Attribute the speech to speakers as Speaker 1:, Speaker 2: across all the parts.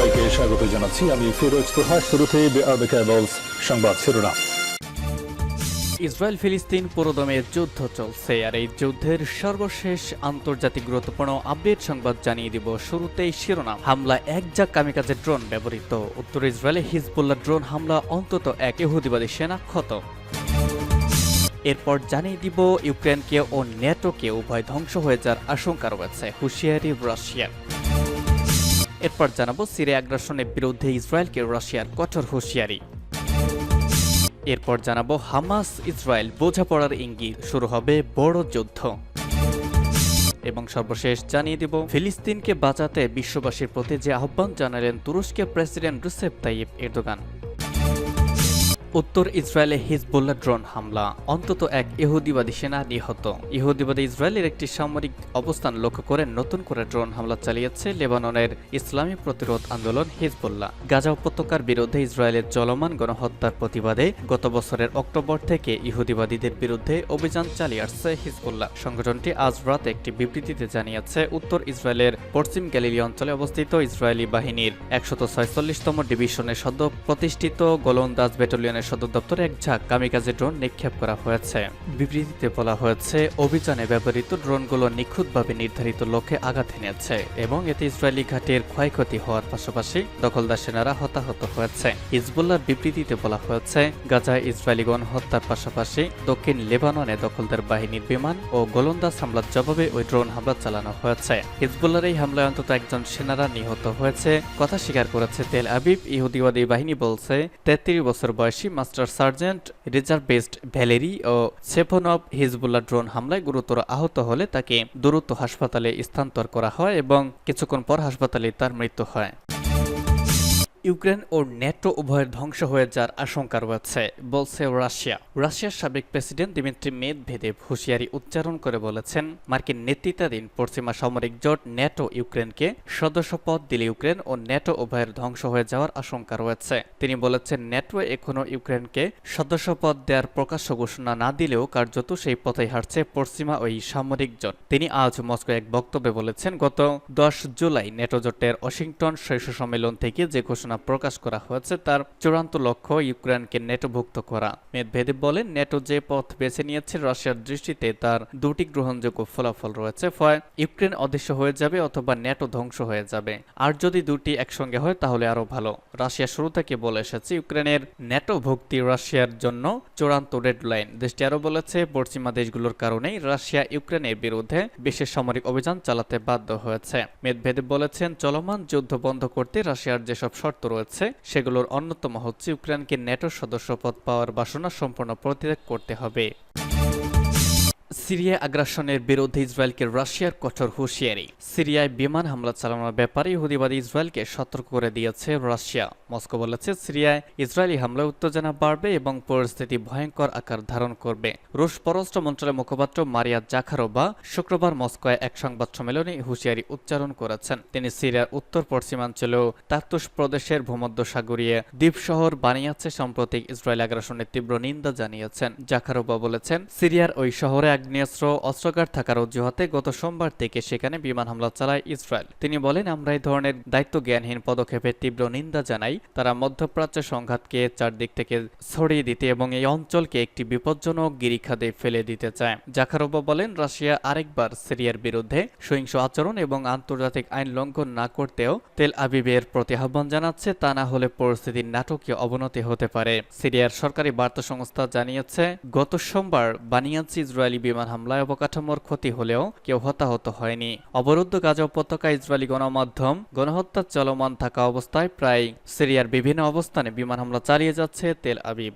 Speaker 1: সবাইকে স্বাগত জানাচ্ছি। আমি ফিরোজ তোহা। শুরুতেই সংবাদ শিরোনাম।
Speaker 2: ইসরায়েল ফিলিস্তিন পুরোদমে যুদ্ধ চলছে, আর এই যুদ্ধের সর্বশেষ আন্তর্জাতিক গুরুত্বপূর্ণ আপডেট সংবাদ জানিয়ে দিব। শুরুতেই শিরোনাম। হামলা এক ঝাঁক কামিকাজে ড্রোন ব্যবহৃত। উত্তর ইসরায়েলে হিজবুল্লাহ ড্রোন হামলা, অন্তত এক ইহুদিবাদী সেনা ক্ষত। এরপর জানিয়ে দিব ইউক্রেনকে ও ন্যাটোকে উভয় ধ্বংস হয়ে যাওয়ার আশঙ্কা রয়েছে, হুঁশিয়ারি রাশিয়ার। এরপর জানাবো সিরিয়া আগ্রাসনের বিরুদ্ধে ইসরায়েলকে রাশিয়ার কঠোর হুঁশিয়ারি। এরপর জানাবো হামাস ইসরায়েল বোঝাপড়ার ইঙ্গিত, শুরু হবে বড় যুদ্ধ। এবং সর্বশেষ জানিয়ে দিব ফিলিস্তিনকে বাঁচাতে বিশ্ববাসীর প্রতি যে আহ্বান জানালেন তুরস্কের প্রেসিডেন্ট রিসেপ তাইয়িপ এরদোগান। উত্তর ইসরায়েলে হিজবুল্লাহ ড্রোন হামলা, অন্তত এক ইহুদিবাদী সেনা নিহত। ইহুদিবাদী ইসরায়েলের একটি সামরিক অবস্থান লক্ষ্য করে নতুন করে ড্রোন হামলা চালিয়েছে লেবাননের ইসলামী প্রতিরোধ আন্দোলন হিজবুল্লাহ। গাজা উপত্যকার বিরুদ্ধে ইসরায়েলের চলমান গণহত্যার প্রতিবাদে গত বছরের অক্টোবর থেকে ইহুদিবাদীদের বিরুদ্ধে অভিযান চালিয়ে আসছে হিজবুল্লাহ। সংগঠনটি আজ রাতে একটি বিবৃতিতে জানিয়েছে উত্তর ইসরায়েলের পশ্চিম গ্যালিলি অঞ্চলে অবস্থিত ইসরায়েলি বাহিনীর ১৪৬তম ডিভিশনের সদ্য প্রতিষ্ঠিত গোলন্দাজ ব্যাটালিয়নের সদর দপ্তরে এক ঝাঁক কামিকাজে ড্রোন নিক্ষেপ করা হয়েছে। বিবৃতিতে বলা হয়েছে অভিযানে ব্যবহৃত ড্রোনগুলো নিখুঁতভাবে নির্ধারিত লক্ষ্যে আঘাত এনেছে এবং এতে ইসরায়েলি ঘাঁটির ক্ষয়ক্ষতি হওয়ার পাশাপাশি দখলদার সেনারা হতাহত হয়েছে। হিজবুল্লাহর বিবৃতিতে বলা হয়েছে গাজায় ইসরায়েলি গণহত্যার পাশাপাশি দক্ষিণ লেবাননে দখলদার বাহিনীর বিমান ও গোলন্দাজ হামলার জবাবে ওই ড্রোন হামলা চালানো হয়েছে। হিজবুল্লাহর এই হামলায় অন্তত একজন সেনারা নিহত হয়েছে কথা স্বীকার করেছে তেল আবিব। ইহুদিবাদী বাহিনী বলছে ৩৩ বছর বয়সী মাস্টার সার্জেন্ট রিজার্ভিস্ট ভ্যালেরি ও সেফোনভ হিজবুল্লাহ ড্রোন হামলায় গুরুতর আহত হলে তাকে দ্রুত হাসপাতালে স্থানান্তর করা হয় এবং কিছুক্ষণ পর হাসপাতালে তার মৃত্যু হয়। ইউক্রেন ও ন্যাটো উভয়ের ধ্বংস হয়ে যাওয়ার আশঙ্কা রয়েছে বলছে রাশিয়া। রাশিয়ার সাবেক প্রেসিডেন্ট দিমিত্রি মেদভেদেভ হুঁশিয়ারি উচ্চারণ করে বলেছেন মার্কিন নেতৃত্বাধীন পশ্চিমা সামরিক জোট ন্যাটো ইউক্রেনকে সদস্যপদ দিলে ইউক্রেন ও ন্যাটো উভয়ের ধ্বংস হয়ে যাওয়ার আশঙ্কা রয়েছে। তিনি বলেছেন ন্যাটো এখনও ইউক্রেনকে সদস্যপদ দেওয়ার প্রকাশ্য ঘোষণা না দিলেও কার্যত সেই পথেই হাঁটছে পশ্চিমা ওই সামরিক জোট। তিনি আজ মস্কো এক বক্তব্যে বলেছেন গত ১০ জুলাই ন্যাটো জোটের ওয়াশিংটন শীর্ষ সম্মেলন থেকে যে ঘোষণা প্রকাশ করা হয়েছে তার চূড়ান্ত লক্ষ্য ইউক্রেনকে ন্যাটোভুক্ত করা। মেদভেদেভ বলেন ন্যাটো যে পথ বেছে নিয়েছে রাশিয়ার দৃষ্টিতে তার দুটি গ্রহণযোগ্য ফলাফল রয়েছে, হয় ইউক্রেন অদৃশ্য হয়ে যাবে অথবা ন্যাটো ধ্বংস হয়ে যাবে, আর যদি দুটি একসঙ্গে হয় তাহলে আরো ভালো। রাশিয়া শুরু থেকে বলে এসেছে ইউক্রেনের ন্যাটো ভুক্তি রাশিয়ার জন্য চূড়ান্ত রেডলাইন। দেশটি আরো বলেছে পশ্চিমা দেশগুলোর কারণেই রাশিয়া ইউক্রেনের বিরুদ্ধে বিশেষ সামরিক অভিযান চালাতে বাধ্য হয়েছে। মেদভেদেভ বলেছেন চলমান যুদ্ধ বন্ধ করতে রাশিয়ার যেসব শর্ত রয়েছে সেগুলোর অন্যতম হচ্ছে ইউক্রেনকে ন্যাটোর সদস্যপদ পাওয়ার বাসনা সম্পূর্ণ পরিত্যাগ করতে হবে। সিরিয়া আগ্রাসনের বিরুদ্ধে ইসরায়েলকে রাশিয়ার কঠোর হুঁশিয়ারি। সিরিয়ায় বিমান হামলা চালানোর ব্যাপারে ইহুদিবাদী ইসরায়েলকে সতর্ক করে দিয়েছে রাশিয়া। মস্কো বলেছে সিরিয়ায় ইসরায়েলি হামলায় উত্তেজনা বাড়বে এবং পরিস্থিতি ভয়ঙ্কর আকার ধারণ করবে। রুশ পররাষ্ট্র মন্ত্রণালয়ের মুখপাত্র মারিয়া জাখারোভা শুক্রবার মস্কোয় এক সংবাদ সম্মেলনে হুঁশিয়ারি উচ্চারণ করেছেন। তিনি সিরিয়ার উত্তর পশ্চিমাঞ্চলেও তার্তুস প্রদেশের ভূমধ্যসাগরীয় দ্বীপ শহর বানিয়াছে সাম্প্রতিক ইসরায়েল আগ্রাসনের তীব্র নিন্দা জানিয়েছেন। জাখারোভা বলেছেন সিরিয়ার ওই শহরে আগ্নেয়াস্ত্র অস্ত্রাগার থাকার অজুহাতে গত সোমবার থেকে সেখানে বিমান হামলা চালায় ইসরায়েল। তিনি বলেন আমরা এই ধরনের দায়িত্বজ্ঞানহীন পদক্ষেপের তীব্র নিন্দা জানাই। তারা মধ্যপ্রাচ্যের সংঘাতকে চারদিক থেকে ছড়িয়ে দিতে এবং এই অঞ্চলকে একটি বিপজ্জনক গিরিখাদে ফেলে দিতে চায়। জাখারোভা বলেন রাশিয়া আরেকবার সিরিয়ার বিরুদ্ধে সহিংস আচরণ এবং আন্তর্জাতিক আইন লঙ্ঘন না করতেও তেল আবিবের প্রতি আহ্বান জানাচ্ছে, তা না হলে পরিস্থিতির নাটকীয় অবনতি হতে পারে। সিরিয়ার সরকারি বার্তা সংস্থা জানিয়েছে গত সোমবার বানিয়াচি ইসরায়েলি বিমান হামলায় অবকাঠামোর ক্ষতি হলেও কেউ হতাহত হয়নি। অবরুদ্ধ গাজা উপত্যকায় ইসরায়েলি গণমাধ্যম গণহত্যা চলমান থাকা অবস্থায় প্রায় সিরিয়ার বিভিন্ন অবস্থানে বিমান হামলা চালিয়ে যাচ্ছে তেল আবিব।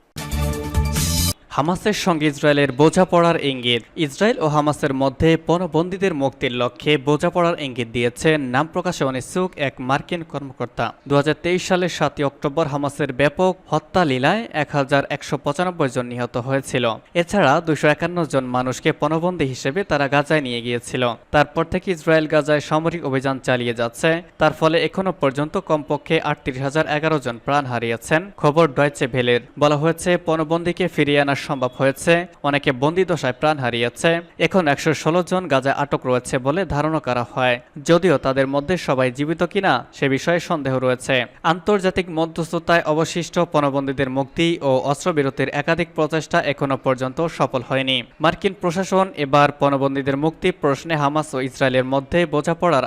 Speaker 2: হামাসের সঙ্গে ইসরায়েলের বোঝাপড়ার ইঙ্গিত। ইসরায়েল ও হামাসের মধ্যে পণবন্দীদের মুক্তির লক্ষ্যে বোঝাপড়ার ইঙ্গিত দিয়েছেন নাম প্রকাশে অনিচ্ছুক এক মার্কিন কর্মকর্তা। ২০২৩ সালের ৭ অক্টোবর হামাসের ব্যাপক হত্যা লীলায় ১১৯৫ জন নিহত হয়েছিল। এছাড়া ২৫১ জন মানুষকে পণবন্দী হিসেবে তারা গাজায় নিয়ে গিয়েছিল। তারপর থেকে ইসরায়েল গাজায় সামরিক অভিযান চালিয়ে যাচ্ছে। তার ফলে এখনো পর্যন্ত কমপক্ষে ৩৮,০১১ জন প্রাণ হারিয়েছেন। খবর ডয়চে ভেলের। বলা হয়েছে পণবন্দীকে ফিরিয়ে আনার সম্ভব হয়েছে, অনেকে বন্দিদশায় প্রাণ হারিয়েছে। এখন 116 জন গাজায় আটক রয়েছে বলে ধারণা করা হয়, যদিও তাদের মধ্যে সবাই জীবিত কিনা সে বিষয়ে সন্দেহ রয়েছে। আন্তর্জাতিক মধ্যস্থতায় অবশিষ্ট পণবন্দীদের মুক্তি ও অস্ত্রবিরতির একাধিক প্রচেষ্টা এখনো পর্যন্ত সফল হয়নি। মার্কিন প্রশাসন এবার পণবন্দীদের মুক্তি প্রশ্নে হামাস ও ইসরায়েলের মধ্যে বোঝাপড়ার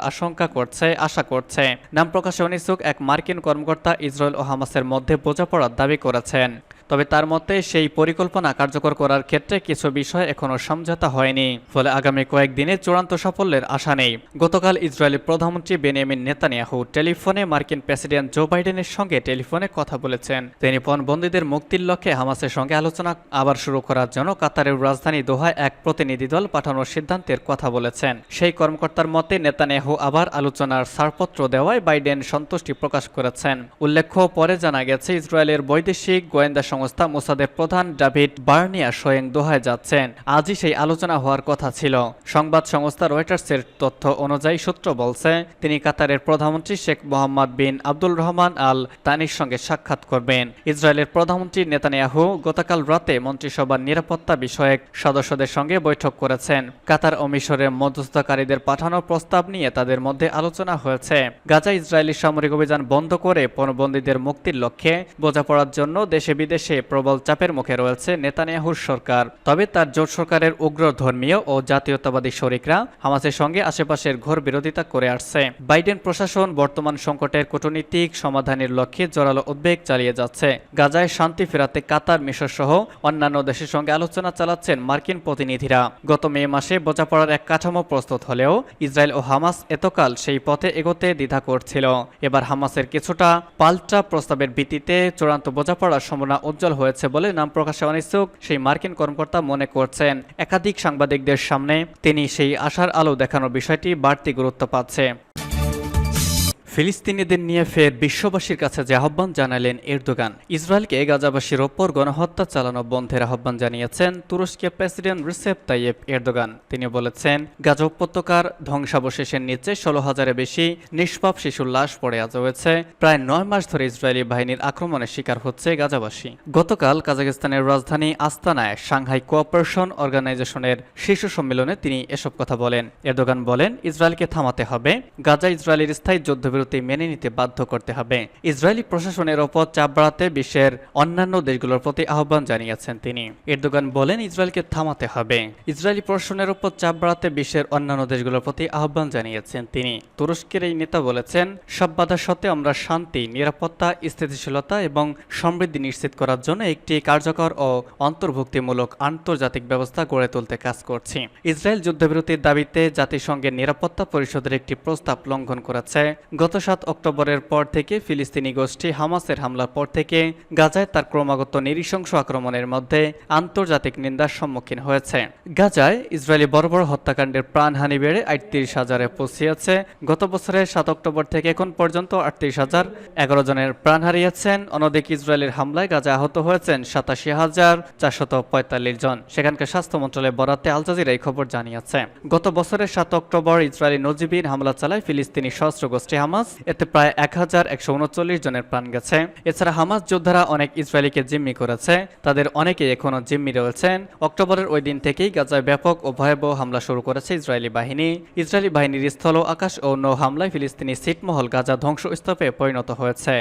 Speaker 2: আশা করছে। নাম প্রকাশে অনিচ্ছুক এক মার্কিন কর্মকর্তা ইসরায়েল ও হামাসের মধ্যে বোঝাপড়ার দাবি করেছেন। তবে তার মতে সেই পরিকল্পনা কার্যকর করার ক্ষেত্রে কিছু বিষয় এখনও সমঝোতা হয়নি, ফলে আগামী কয়েকদিনে চূড়ান্ত সাফল্যের আশা নেই। গতকাল ইসরায়েলি প্রধানমন্ত্রী বেনিয়ামিন নেতানিয়াহু টেলিফোনে মার্কিন প্রেসিডেন্ট জো বাইডেনের সঙ্গে টেলিফোনে কথা বলেছেন। তিনি পণবন্দীদের মুক্তির লক্ষ্যে হামাসের সঙ্গে আলোচনা আবার শুরু করার জন্য কাতারের রাজধানী দোহায় এক প্রতিনিধি দল পাঠানোর সিদ্ধান্তের কথা বলেছেন। সেই কর্মকর্তার মতে নেতানিয়াহু আবার আলোচনার ছাড়পত্র দেওয়ায় বাইডেন সন্তুষ্টি প্রকাশ করেছেন। উল্লেখ্য, পরে জানা গেছে ইসরায়েলের বৈদেশিক গোয়েন্দা সংস্থা মোসাদের প্রধান ডেভিড বার্নিয়া স্বয়ং দোহায় যাচ্ছেন। আজই সেই আলোচনা হওয়ার কথা ছিল। সংবাদ সংস্থা রয়টার্সের তথ্য অনুযায়ী সূত্র বলছে, তিনি কাতারের প্রধানমন্ত্রী শেখ মোহাম্মদ বিন আব্দুল রহমান আল তানির সঙ্গে সাক্ষাৎ করবেন। ইসরায়েলের প্রধানমন্ত্রী নেতানিয়াহু গতকাল রাতে মন্ত্রিসভার নিরাপত্তা বিষয়ক সদস্যদের সঙ্গে বৈঠক করেছেন। কাতার ও মিশরের মধ্যস্থতাকারীদের পাঠানো প্রস্তাব নিয়ে তাদের মধ্যে আলোচনা হয়েছে। গাজা ইসরায়েলি সামরিক অভিযান বন্ধ করে পণবন্দীদের মুক্তির লক্ষ্যে বোঝাপড়ার জন্য দেশে বিদেশে প্রবল চাপের মুখে রয়েছে নেতানিয়াহুর সরকার। তবে তার জোট সরকারের উগ্র ধর্মীয় ও জাতীয়তাবাদী শরিকরা হামাসের সঙ্গে আশেপাশের ঘোর বিরোধিতা করে আসছে। বাইডেন প্রশাসন বর্তমান সংকটের কূটনীতিক সমাধানের লক্ষ্যে জোরালো উদ্বেগ চালিয়ে যাচ্ছে। গাজায় শান্তি ফেরাতে কাতার, মিশর সহ অন্যান্য দেশের সঙ্গে আলোচনা চালাচ্ছেন মার্কিন প্রতিনিধিরা। গত মে মাসে বোঝাপড়ার এক কাঠামো প্রস্তুত হলেও ইসরায়েল ও হামাস এতকাল সেই পথে এগোতে দ্বিধা করছিল। এবার হামাসের কিছুটা পাল্টা প্রস্তাবের ভিত্তিতে চূড়ান্ত বোঝাপড়ার সম্ভাবনা উজ্জ্বল হয়েছে বলে নাম প্রকাশে অনিচ্ছুক সেই মার্কিন কর্মকর্তা মনে করছেন। একাধিক সাংবাদিকদের সামনে তিনি সেই আশার আলো দেখানোর বিষয়টি বাড়তি গুরুত্ব পাচ্ছে। ফিলিস্তিনিদের নিয়ে ফের বিশ্ববাসীর কাছে যে আহ্বান জানালেন এরদোগান। ইসরায়েলকে গাজাবাসীর ওপর গণহত্যা চালানো বন্ধের আহ্বান জানিয়েছেন তুরস্কের প্রেসিডেন্ট রিসেপ তাইয়েপ এরদোগান। তিনি বলেছেন, গাজা উপত্যকার ধ্বংসাবশেষের নিচে 16,000-এর বেশি নিষ্পাপ শিশুর লাশ পড়ে আজ রয়েছে। প্রায় 9 মাস ধরে ইসরায়েলি বাহিনীর আক্রমণের শিকার হচ্ছে গাজাবাসী। গতকাল কাজাকিস্তানের রাজধানী আস্তানায় সাংহাই কোঅপারেশন অর্গানাইজেশনের শীর্ষ সম্মেলনে তিনি এসব কথা বলেন। এরদোগান বলেন, ইসরায়েলকে থামাতে হবে, গাজা ইসরায়েলের স্থায়ী যুদ্ধবিরতি মেনে নিতে বাধ্য করতে হবে। ইসরায়েলি প্রশাসনের ওপর চাপ বাড়াতে বিশ্বের অন্যান্য দেশগুলোর প্রতি আহ্বান জানিয়েছেন তিনি। এরদোগান বলেন, ইসরায়েলকে থামাতে হবে। ইসরায়েলি প্রশাসনের ওপর চাপ বাড়াতে বিশ্বের অন্যান্য দেশগুলোর প্রতি আহ্বান জানিয়েছেন তিনি। তুরস্কের এই নেতা বলেছেন, সব বাধা সত্ত্বেও আমরা শান্তি, নিরাপত্তা, স্থিতিশীলতা এবং সমৃদ্ধি নিশ্চিত করার জন্য একটি কার্যকর ও অন্তর্ভুক্তিমূলক আন্তর্জাতিক ব্যবস্থা গড়ে তুলতে কাজ করছি। ইসরায়েল যুদ্ধবিরতির দাবিতে জাতিসংঘের নিরাপত্তা পরিষদের একটি প্রস্তাব লঙ্ঘন করেছে। গত 7 অক্টোবরের পর থেকে ফিলিস্তিনি গোষ্ঠী হামাসের হামলার পর থেকে গাজায় তার ক্রমাগত নৃশংস আক্রমণের মধ্যে আন্তর্জাতিক নিন্দার সম্মুখীন হয়েছে। গাজায় ইসরায়েলি বর্বর হত্যাকাণ্ডের প্রাণহানি বেড়ে 38,000-এ পৌঁছিয়েছে। গত বছরের 7 অক্টোবর থেকে এখন পর্যন্ত 38,011 জনের প্রাণ হারিয়েছেন। অন্যদিকে ইসরায়েলের হামলায় গাজায় আহত হয়েছেন 87,445 জন। সেখানকার স্বাস্থ্য মন্ত্রণালয়ের বরাতে আল জাজিরা এই খবর জানিয়েছে। গত বছরের 7 অক্টোবর ইসরায়েলি নজিবিন হামলা চালায় ফিলিস্তিনি সশস্ত্র গোষ্ঠী হামাস। এতে প্রায় 1,139 জনের প্রাণ গেছে। এছাড়া হামাস যোদ্ধারা অনেক ইসরায়েলিকে জিম্মি করেছে। তাদের অনেকেই এখনও জিম্মি রয়েছেন। অক্টোবরের ওই দিন থেকেই গাজায় ব্যাপক ও ভয়াবহ হামলা শুরু করেছে ইসরায়েলি বাহিনী। ইসরায়েলি বাহিনীর স্থল, আকাশ ও নৌ হামলায় ফিলিস্তিনি ছিটমহল গাজা ধ্বংসস্তূপে পরিণত হয়েছে।